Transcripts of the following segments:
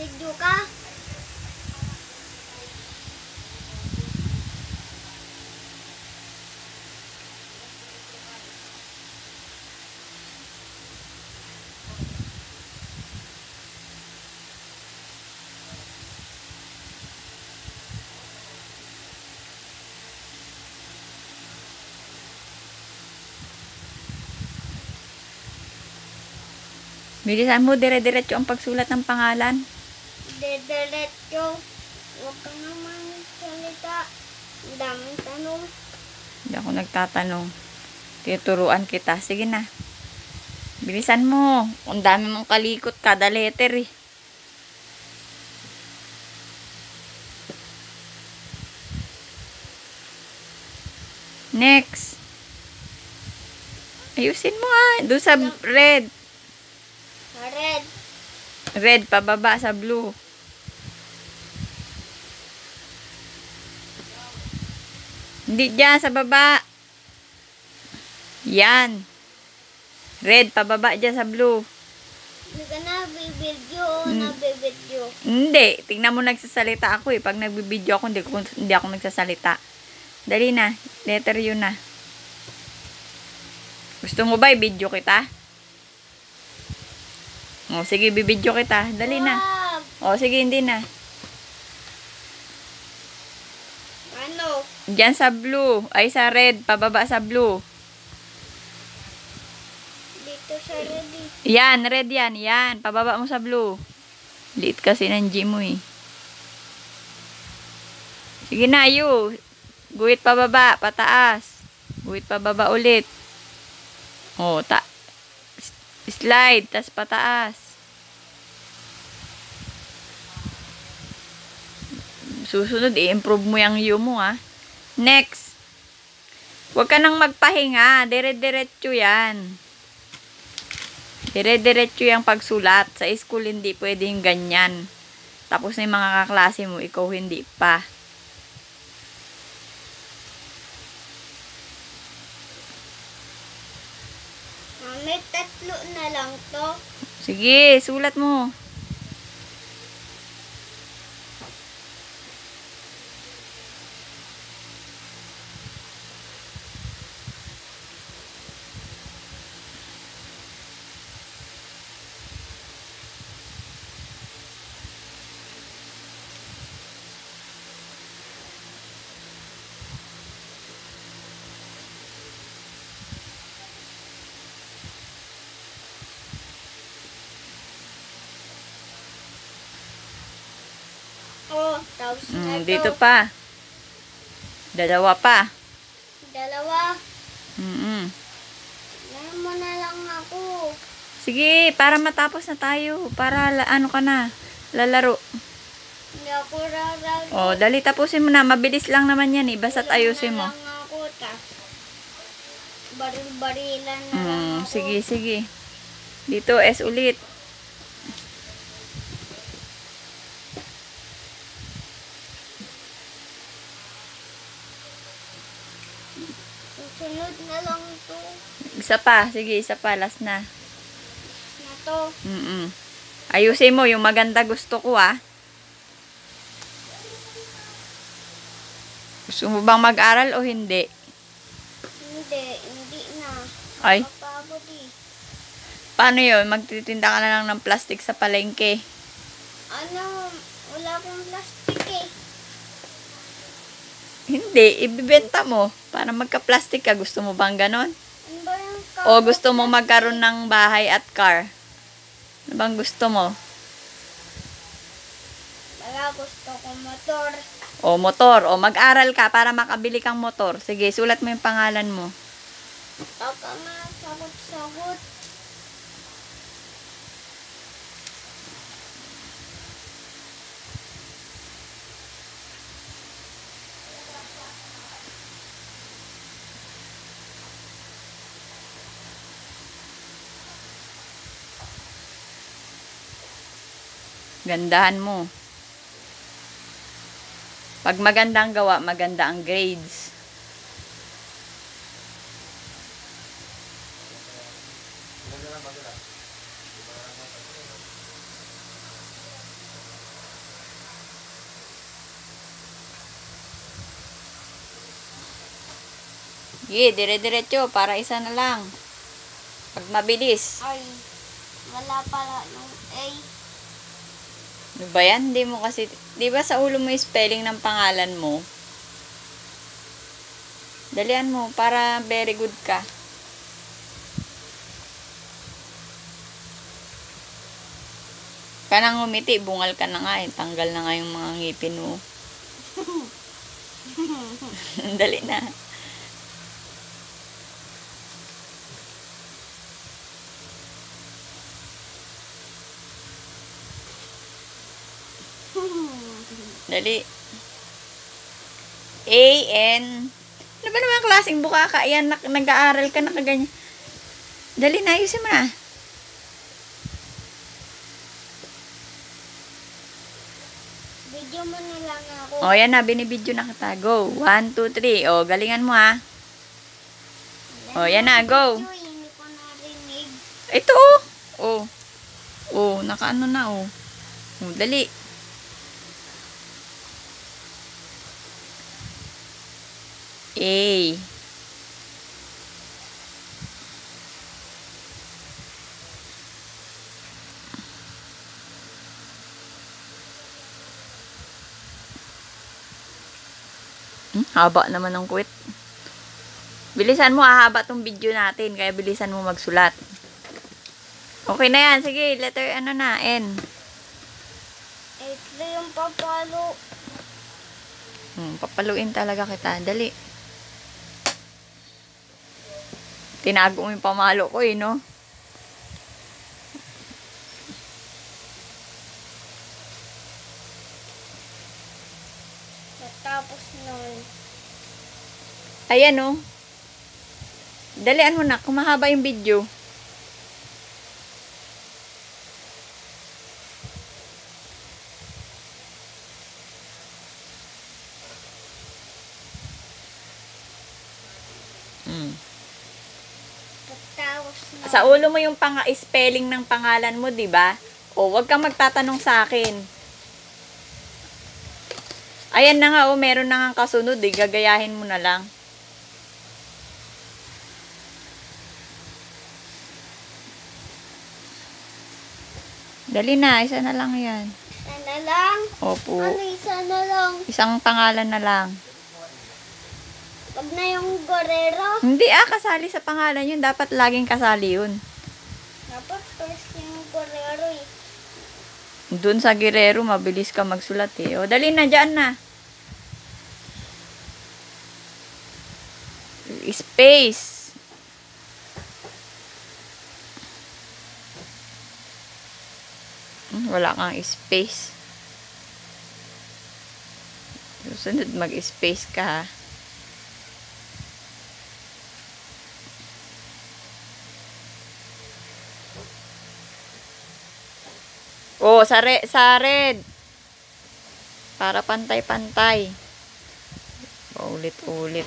Video ka? Bilisan mo, dire-diretso ang pagsulat ng pangalan. Diretso. Huwag ka naman salita. Ang daming tanong. Hindi ako nagtatanong. Tinuturuan kita. Sige na. Bilisan mo. Ang dami mong kalikot kada letter eh. Next. Ayusin mo ah. Doon sa red. Red. Red, pababa sa blue. Hindi dyan, sa baba. Yan. Red, pababa dyan sa blue. Hindi ka na bibidyo o nabibidyo? Hindi. Tingnan mo nagsasalita ako eh. Pag nagbibideo ako, hindi ako nagsasalita. Dali na. Letter yun na. Gusto mo ba i-video kita? O, sige, bibidyo kita. Dali na. O, sige, hindi na. Ano? Diyan sa blue. Ay, sa red. Pababa sa blue. Dito sa red. Yan, red yan. Yan. Pababa mo sa blue. Liit kasi ng G mo eh. Sige na, you. Guhit pababa. Pataas. Guhit pababa ulit. O, slide. Tas pataas. Susunod, i-improve mo yung you mo, ha. Next. Huwag ka nang magpahinga. Dire-diretso yan. Dire-diretso yung pagsulat. Sa school, hindi pwedeng ganyan. Tapos na yung mga kaklase mo, ikaw hindi pa. Mami, 3 na lang to. Sige, sulat mo. Oh, tapos na to. Dito pa. Dalawa pa. Dalawa. Yan mo na lang ako. Sige, para matapos na tayo. Para ano ka na, lalaro. Hindi ako rararo. O, dali tapusin mo na. Mabilis lang naman yan eh. Basta't ayusin mo. Wala na lang ako, tas baril-barilan na lang ako. Sige, sige. Dito, S ulit. Susunod na lang to. Isa pa. Sige, isa pa. Last na. Na to. Ayusin mo. Yung maganda gusto ko ah. Gusto mo bang mag-aral o hindi? Hindi na. Ay. Kapagod eh. Paano yun? Magtitinda ka na lang ng plastic sa palengke. Ano, wala akong plastic eh. Hindi. Ibibenta mo. Para magka-plastic ka. Gusto mo bang ganon? Ano ba yung O gusto mo magkaroon ng bahay at car? Ano bang gusto mo? Wala, gusto ko motor. O motor. O mag-aral ka para makabili kang motor. Sige, sulat mo yung pangalan mo. Baka nga, sagot-sagot. Gandahan mo. Pag maganda ang gawa, maganda ang grades. Sige, dire-diretso para isa na lang. Pag mabilis. Ay, wala pala yung A. Ano ba yan? Hindi mo kasi, di ba sa ulo mo yung spelling ng pangalan mo? Dalian mo para very good ka. Kanang ngumiti, bungal ka na nga eh. Tanggal na nga yung mga ngipin mo. Dali na. Dali. A-N. Ano ba naman klaseng buka ka? Ayan, nag-aaral ka na kaganyan. Dali na, ayusin mo na. Video mo na lang ako. O, yan na, binibidyo na kita. Go. 1, 2, 3. O, galingan mo ha. O, yan na, go. Video, hindi ko narinig. Ito oh. Oh. Oh, nakaano na oh. Oh, dali. A. Haba naman ng quit. Bilisan mo, haba tong video natin. Kaya bilisan mo magsulat. Okay na yan. Sige, letter ano na, N. Ito yung papalo. Papaluin talaga kita. Dali. Tinago mo yung pamalo ko eh, no? Tapos nun. Ayan, no? Dalian mo na. Kumahaba yung video. Tapos nun. Sa ulo mo yung spelling ng pangalan mo, di ba? O, wag kang magtatanong sa akin. Ayan na nga, meron na nga kasunod, eh. Gagayahin mo na lang. Dali na, isa na lang yan. Isa na lang? Opo. Ano isa na lang? Isang pangalan na lang. Wag na yung Guerrero. Hindi kasali sa pangalan yun. Dapat laging kasali yun. Dapat first yung Guerrero eh. Doon sa Guerrero, mabilis ka magsulat eh. O, dali na, dyan na. Space. Wala kang space. Susunod, mag-space ka ha. Oh, sa red. Para pantay-pantay. Ulit-ulit.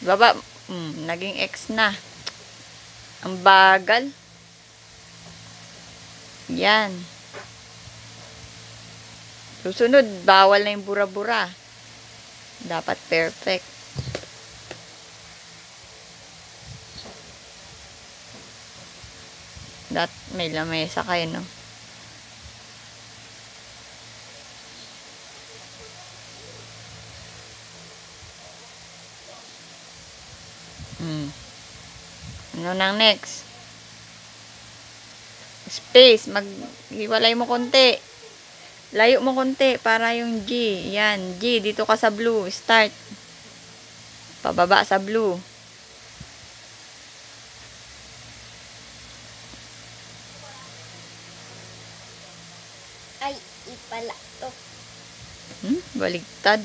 Baba. Naging X na. Ang bagal. Yan. Susunod, bawal na yung bura-bura. Dapat perfect. May lamesa kayo, no? Ano nang next? Space. Maghiwalay mo konti. Layo mo konti para yung G. Yan. G. Dito ka sa blue. Start. Pababa sa blue. Ay, ipala to. Baligtad.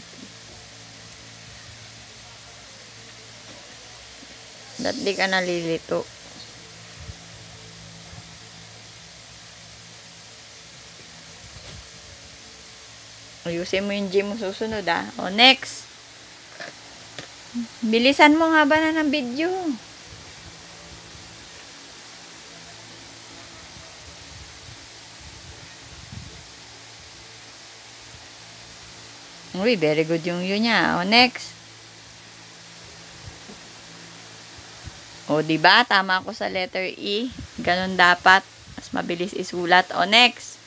Di ka nalilito. Ayusin mo yung G mo susunod O, next. Bilisan mo haba na ng video. Uy, very good yung yun niya. O, next. O, diba? Tama ako sa letter E. Ganon dapat. Mas mabilis isulat. O, next.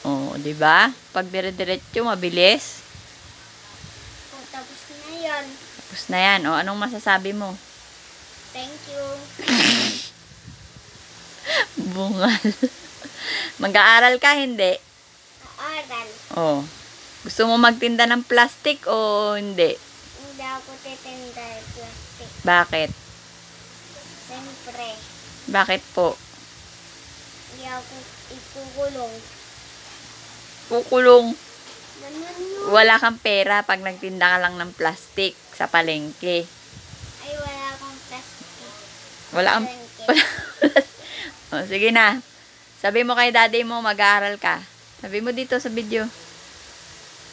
O, diba? Pag dire-diretso, mabilis. O, tapos na yan. Tapos na yan. O, anong masasabi mo? Thank you. Bungal. Mag-aaral ka, hindi? Aaral. O. Gusto mo magtinda ng plastic o hindi? Hindi ako titinda ng plastic. Bakit? Siyempre, Bakit po? hindi ako ikukulong. Kukulong. Ganun yun. Wala kang pera pag nagtinda ka lang ng plastic sa palengke. Ay, wala akong plastic. Wala kang... O, sige na. Sabi mo kay daddy mo, mag-aaral ka. Sabi mo dito sa video.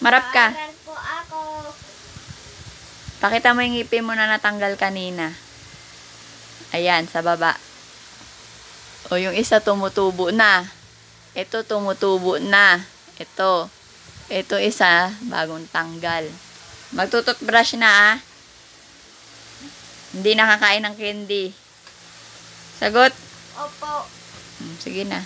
Marap ka. Aaral po ako. Pakita mo yung ngipin mo na natanggal kanina. Ayan, sa baba. O, yung isa tumutubo na. Ito tumutubo na. Ito. Ito isa, bagong tanggal. Magtututbrush na, ah. Hindi nakakain ng candy. Sagot? Opo. Sige na.